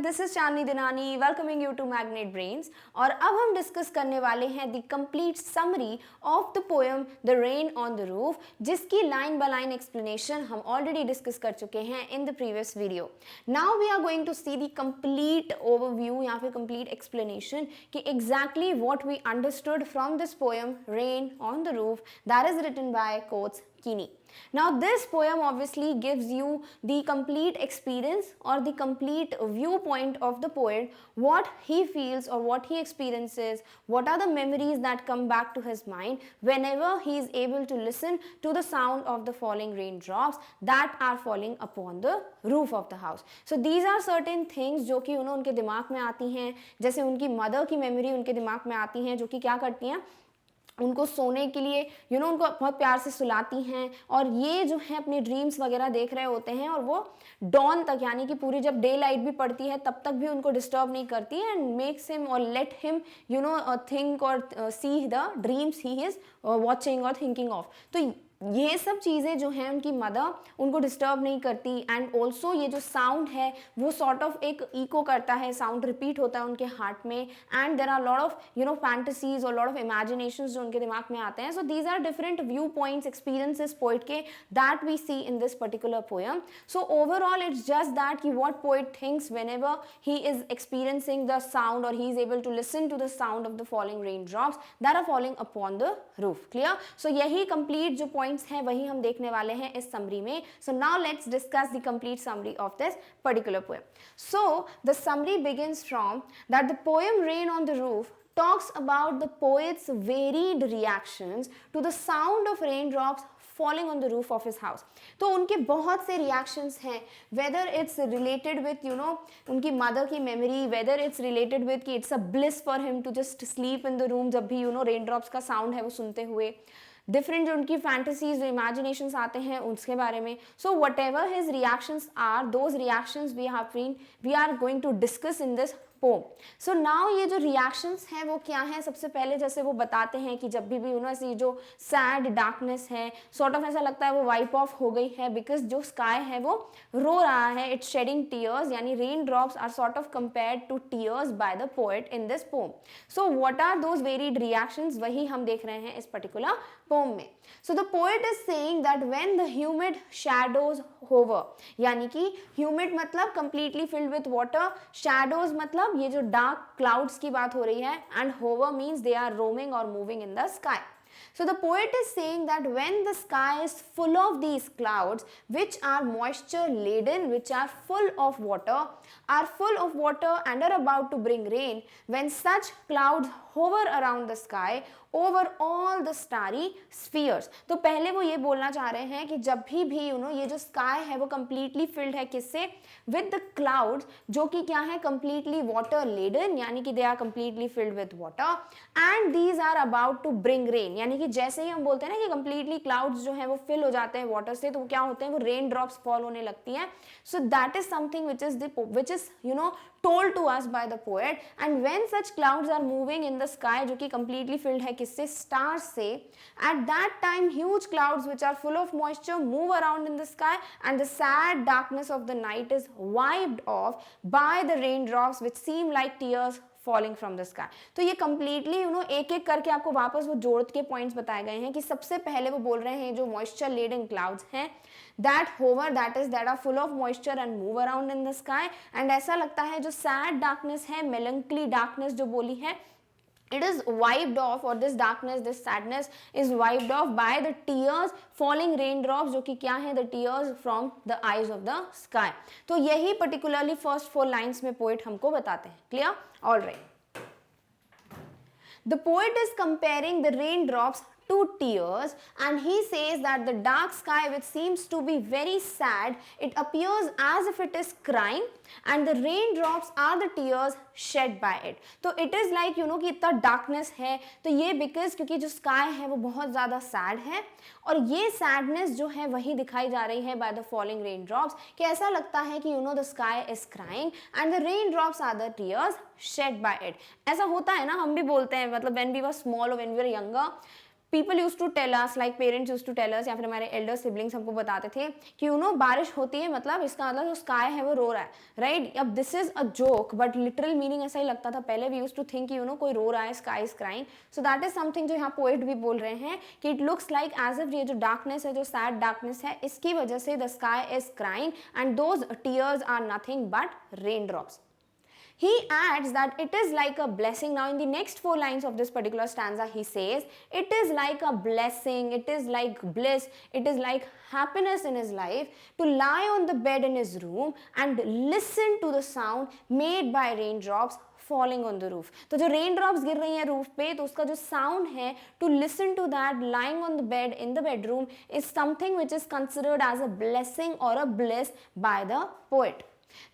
This is Chandni Dinani welcoming you to magnet brains. और अब हम डिस्कस करने वाले हैं the complete summary of the poem the rain on the roof, जिसकी लाइन बाय लाइन एक्सप्लेनेशन हम ऑलरेडी डिस्कस कर चुके हैं in the previous video. Now we are going to see the complete overview या फिर कंप्लीट एक्सप्लेनेशन कि exactly what we understood from this poem rain on the roof that is written by Coates Keeney. Now this poem obviously gives you the complete experience or the complete viewpoint of the poet, what he feels or what he experiences, what are the memories that come back to his mind whenever he is able to listen to the sound of the falling raindrops that are falling upon the roof of the house. So these are certain things जो कि उनके दिमाग में आती हैं, जैसे उनकी mother की मेमोरी उनके दिमाग में आती हैं, जो कि क्या करती हैं, उनको सोने के लिए उनको बहुत प्यार से सुलाती हैं, और ये जो है अपने ड्रीम्स वगैरह देख रहे होते हैं, और वो डॉन तक यानी कि पूरी जब डे लाइट भी पड़ती है तब तक भी उनको डिस्टर्ब नहीं करती है, एंड मेक्स हिम और लेट हिम थिंक और see the dreams he is watching और थिंकिंग ऑफ। तो ये सब चीज़ें जो हैं उनकी मदर उनको डिस्टर्ब नहीं करती, एंड ऑल्सो ये जो साउंड है वो सॉर्ट ऑफ एक इको करता है, साउंड रिपीट होता है उनके हार्ट में, and there are lot of fantasies और लॉट ऑफ इमेजिनेशंस जो उनके दिमाग में आते हैं। So these are different view points experiences poet के that we see in this particular poem. So overall it's just that कि what poet thinks whenever he is experiencing the sound or he is able to listen to the sound of the falling raindrops that are falling upon the roof. Clear? So यही complete जो point हैं वही हम देखने वाले हैं इस summary में। So now let's discuss the complete summary of this particular poem. So the summary begins from that the poem Rain on the Roof talks about the poet's varied reactions to the sound of raindrops falling on the roof of his house. तो उनके बहुत से reactions हैं, whether it's related with उनकी mother की memory, whether it's related with कि it's a bliss for him to just sleep in the room जब भी raindrops का sound है वो सुनते हुए, डिफरेंट जो उनकी फैंटेसीज जो इमेजिनेशंस आते हैं उसके बारे में। So whatever his reactions are, those reactions we are going to discuss in this poem. So now ये जो रिएक्शंस हैं वो क्या हैं, सबसे पहले जैसे वो बताते हैं कि जब भी ऐसी जो सैड डार्कनेस है, सॉर्ट ऑफ ऐसा लगता है वो वाइप ऑफ हो गई है, बिकॉज जो स्काई है वो रो रहा है, इट्स शेडिंग टीयर्स, यानी rain drops are sort of compared to tears by the poet in this poem. So what are those varied reactions, वही हम देख रहे हैं इस पर्टिकुलर पोम में। So the poet is saying that when the humid shadows hover, यानी कि humid मतलब completely filled with water, shadows मतलब ये जो डार्क क्लाउड्स की बात हो रही है, and hover means they are roaming और moving in the sky. So the poet is saying that when the sky is full of these clouds which are moisture laden, which are full of water and are about to bring rain, when such clouds hover around the sky over all the starry spheres, तो पहले वो ये बोलना चाह रहे हैं कि जब भी ये जो स्काई है वो completely filled है किससे, with the clouds, जो कि क्या है completely water laden, यानी कि they are completely filled with water, and these are about to bring rain, यानी कि जैसे ही हम बोलते हैं ना कि completely clouds जो है वो fill हो जाते हैं water से, तो क्या होते हैं, वो rain drops fall होने लगती हैं। So that is something which is told to us by the poet, and when such clouds are moving in the sky जो कि completely filled है किससे, stars से, at that time huge clouds which are full of moisture move around in the sky, and the sad darkness of the night is wiped off by the raindrops which seem like tears falling from the sky. तो ये completely एक एक करके आपको वापस वो जोड़ के पॉइंट्स बताए गए हैं कि सबसे पहले वो बोल रहे हैं जो moisture laden clouds हैं that hover, that are full of moisture and move around in the sky, and ऐसा लगता है जो sad darkness है, melancholy darkness जो बोली है, it is wiped off, or this darkness, this sadness is wiped off by the tears, falling raindrops, जो कि क्या है, the tears from the eyes of the sky. तो यही particularly first 4 lines में poet हमको बताते हैं। Clear? All right. The poet is comparing the raindrops to tears, and he says that the dark sky which seems to be very sad, it appears as if it is crying, and the raindrops are the tears shed by it. तो it is like कि इतना darkness है, तो ये because क्योंकि जो sky है वो बहुत ज़्यादा sad है, और ये sadness जो है वही दिखाई जा रही है by the falling raindrops, कि ऐसा लगता है कि the sky is crying and the raindrops are the tears shed by it. ऐसा होता है ना, हम भी बोलते हैं, मतलब when we were small or when we were younger, people use to tell us, like parents use to tell us, या फिर हमारे एल्डर सिबलिंग्स हमको बताते थे कि यू नो बारिश होती है मतलब इसका मतलब जो स्काई है वो रो रहा है, राइट? अब this is a joke but literal meaning ऐसा ही लगता था पहले। We use to think you know कोई रो रहा है, sky is crying. So that is something जो यहाँ पोएट भी बोल रहे हैं कि it looks like as if ये जो डार्कनेस है, जो सैड डार्कनेस है, इसकी वजह से the sky is crying and those tears are nothing but rain drops. He adds that it is like a blessing. Now in the next 4 lines of this particular stanza he says, it is like a blessing, it is like bliss, it is like happiness in his life to lie on the bed in his room and listen to the sound made by raindrops falling on the roof. तो जो raindrops गिर रही हैं roof पे, तो उसका जो sound है, to listen to that lying on the bed in the bedroom is something which is considered as a blessing or a bliss by the poet.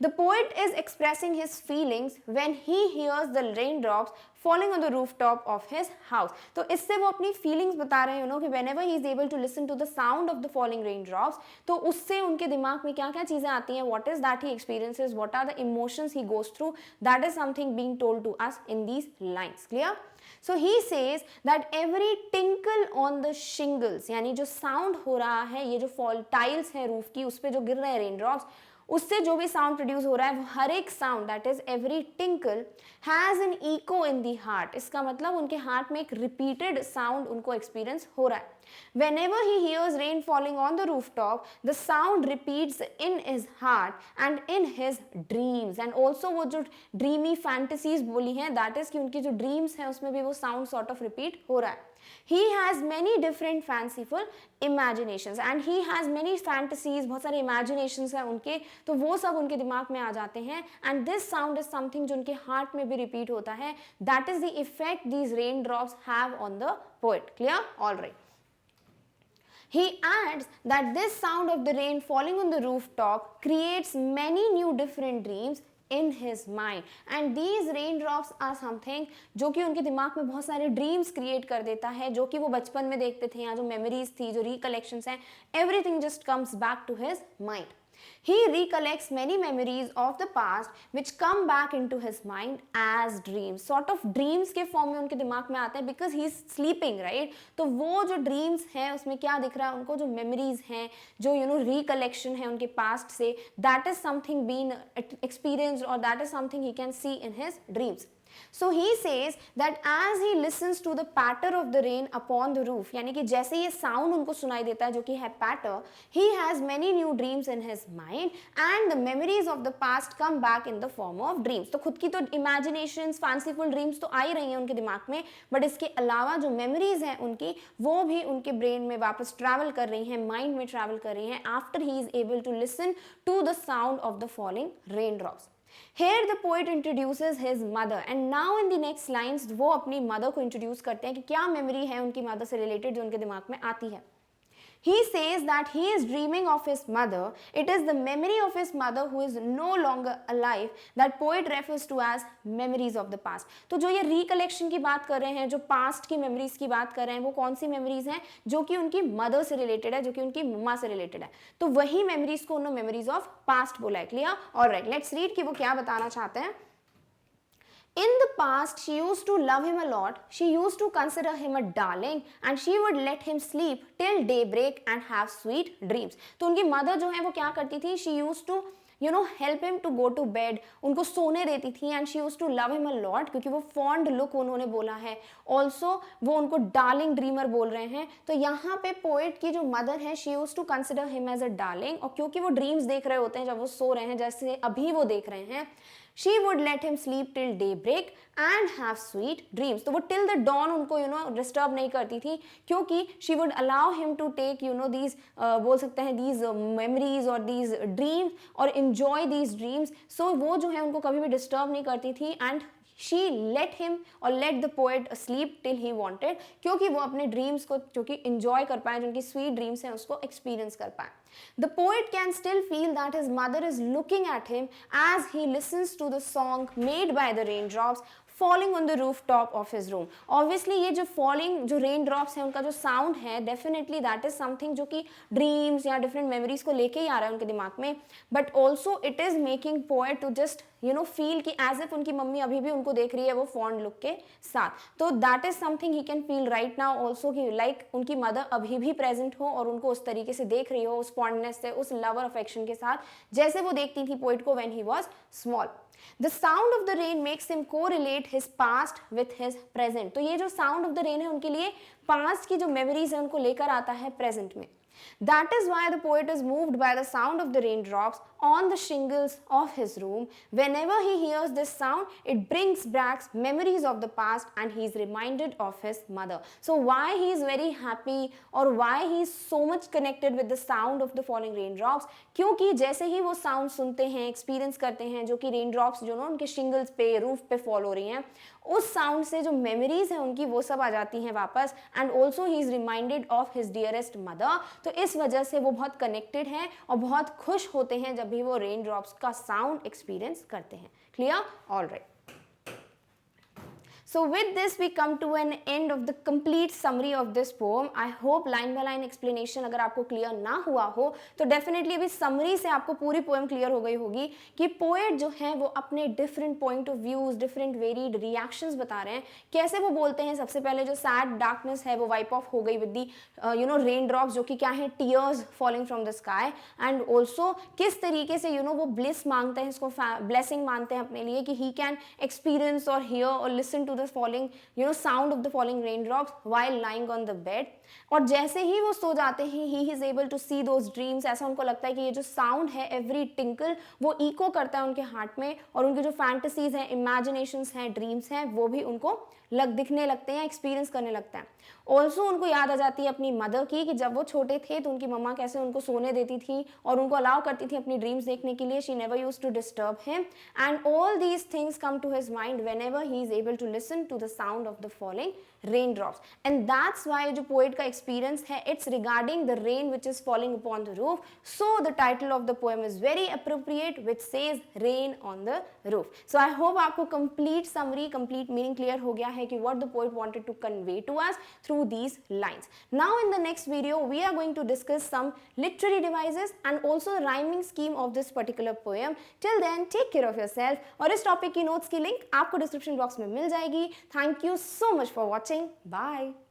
The poet is expressing his feelings when he hears the raindrops falling on the rooftop of his house. तो इससे वो अपनी feelings बता रहे हैं, you know, कि whenever he is able to listen to the sound of the falling raindrops, तो उससे उनके दिमाग में क्या क्या चीज़ें आती हैं, what is that he experiences, what are the emotions he goes through, that is something being told to us in these lines. Clear? So he says that every tinkle on the shingles, यानी जो sound हो रहा है, ये जो fall tiles है roof की, उस पे जो गिर रहे हैं raindrops, उससे जो भी साउंड प्रोड्यूस हो रहा है, वो हर एक sound, that is every tinkle, has an echo in the heart. इसका मतलब उनके हार्ट में एक रिपीटेड साउंड उनको एक्सपीरियंस हो रहा है। Whenever he hears rain falling on the rooftop, the sound repeats in his heart and in his dreams. And also वो जो dreamy fantasies बोली हैं, that is कि उनकी जो dreams हैं उसमें भी वो sound sort of repeat हो रहा है। He has many different fanciful imaginations and he has many fantasies, बहुत सारे imaginations हैं उनके, तो वो सब उनके दिमाग में आ जाते हैं। And this sound is something जो उनके heart में भी repeat होता है। That is the effect these raindrops have on the poet. Clear? All right. He adds that this sound of the rain falling on the rooftop creates many new different dreams in his mind, and these raindrops are something जो कि उनके दिमाग में बहुत सारे dreams create कर देता है, जो कि वो बचपन में देखते थे, या जो मेमोरीज थी, जो रिकलेक्शंस हैं, everything just comes back to his mind. He recollects many memories of the past which come back into his mind as dreams. Sort of dreams के फॉर्म में उनके दिमाग में आते हैं because he is sleeping, right? तो वो जो dreams हैं उसमें क्या दिख रहा है उनको, जो memories हैं, जो recollection है उनके past से, that is something being experienced or that is something he can see in his dreams. So he says that as he listens to the patter of the rain upon the roof, यानी कि जैसे ये sound उनको सुनाई देता है जो कि है patter, he has many new dreams in his mind and the memories of the past come back in the form of dreams. तो खुद की तो imaginations, fanciful dreams तो आ ही रही हैं उनके दिमाग में, but इसके अलावा जो memories हैं उनकी, वो भी उनके brain में वापस travel कर रही हैं, mind में travel कर रही हैं after he is able to listen to the sound of the falling raindrops. Here the poet introduces his mother and now in the next lines वो अपनी mother को introduce करते हैं कि क्या memory है उनकी mother से related जो उनके दिमाग में आती है. He says that he is dreaming of his mother. It is the memory of his mother who is no longer alive that poet refers to as memories of the past. तो जो ये recollection की बात कर रहे हैं, जो past की memories की बात कर रहे हैं, वो कौन सी memories हैं जो कि उनकी mother से related है, जो कि उनकी मम्मा से related है. तो वही memories को उन्होंने memories of past बोला है. Clear? Alright, let's read कि वो क्या बताना चाहते हैं. In the past, she used to love him a lot. She used to consider him a darling and she would let him sleep till daybreak and have sweet dreams. तो उनकी mother जो है वो क्या करती थी? She used to help him to go to bed. उनको सोने देती थी and she used to love him a lot क्योंकि वो fond look उन्होंने बोला है. Also वो उनको darling dreamer बोल रहे हैं. तो यहाँ पे poet की जो mother है she used to consider him as a darling और क्योंकि वो dreams देख रहे होते हैं जब वो सो रहे हैं जैसे अभी वो देख रहे हैं, she would let him sleep till daybreak and have sweet dreams. तो वो till the dawn उनको disturb नहीं करती थी क्योंकि she would allow him to take these बोल सकते हैं these memories or these dreams और enjoy these dreams. So वो जो है उनको कभी भी disturb नहीं करती थी and she let him or let the poet sleep till he wanted क्योंकि वो अपने dreams को जो कि enjoy कर पाए, जो उनकी sweet dreams हैं उसको experience कर पाए. The poet can still feel that his mother is looking at him as he listens to the song made by the raindrops falling on the rooftop of his room. Obviously ये जो falling जो rain drops है उनका जो sound है definitely that is something जो कि dreams या different memories को लेके ही आ रहा है उनके दिमाग में, but also it is making poet to just feel कि as if उनकी मम्मी अभी भी उनको देख रही है वो fond look के साथ. तो that is something he can feel right now also कि like उनकी mother अभी भी present हो और उनको उस तरीके से देख रही हो, उस fondness से, उस love और affection के साथ जैसे वो देखती थी poet को when he was small. The sound of the rain makes him correlate his past with his present. तो ये जो sound of the rain है उनके लिए past की जो memories है उनको लेकर आता है present में. That is why the poet is moved by the sound of the raindrops on the shingles of his room. Whenever he hears this sound, it brings back memories of the past and he is reminded of his mother. So why he is very happy or why he is so much connected with the sound of the falling raindrops? क्योंकि जैसे ही वो sound सुनते हैं, experience करते हैं, जो कि raindrops जो ना उनके shingles पे, roof पे fall हो रही हैं, उस साउंड से जो मेमोरीज हैं उनकी वो सब आ जाती हैं वापस. And also he is reminded of his dearest mother. तो इस वजह से वो बहुत कनेक्टेड हैं और बहुत खुश होते हैं जब भी वो रेन ड्रॉप्स का साउंड एक्सपीरियंस करते हैं. Clear? All right. So with this we come to an end of the complete summary of this poem. I hope line by line explanation अगर आपको clear ना हुआ हो तो definitely अभी summary से आपको पूरी poem clear हो गई होगी कि poet जो हैं वो अपने different point of views, different varied reactions बता रहे हैं. कैसे वो बोलते हैं, सबसे पहले जो sad darkness है वो wipe off हो गई with the rain drops जो कि क्या है tears falling from the sky, and also किस तरीके से वो bliss मांगते हैं, इसको blessing मानते हैं अपने लिए कि he can experience or hear or listen to the falling sound of the falling raindrops while lying on the bed. और जैसे ही वो सो जाते हैं he is able to see those dreams. ऐसा उनको लगता है कि ये जो sound है every tinkle वो echo करता है उनके हार्ट में और उनके जो fantasies हैं, imaginations हैं, dreams हैं वो भी उनको दिखने लगते हैं, एक्सपीरियंस करने लगता है. ऑल्सो उनको याद आ जाती है अपनी मदर की कि जब वो छोटे थे तो उनकी मम्मा कैसे उनको सोने देती थी और उनको अलाउ करती थी अपनी ड्रीम्स देखने के लिए. She never used to disturb him and all these things come to his mind whenever he is able to listen to the sound of the falling raindrops. And that's why जो poet का experience है it's regarding the rain which is falling upon the roof. So the title of the poem is very appropriate which says rain on the roof. So I hope आपको complete summary, complete meaning clear हो गया है कि what the poet wanted to convey to us through these lines. Now in the next video we are going to discuss some literary devices and also the rhyming scheme of this particular poem. Till then take care of yourself. और इस topic की notes की link आपको description box में मिल जाएगी. Thank you so much for watching. Bye.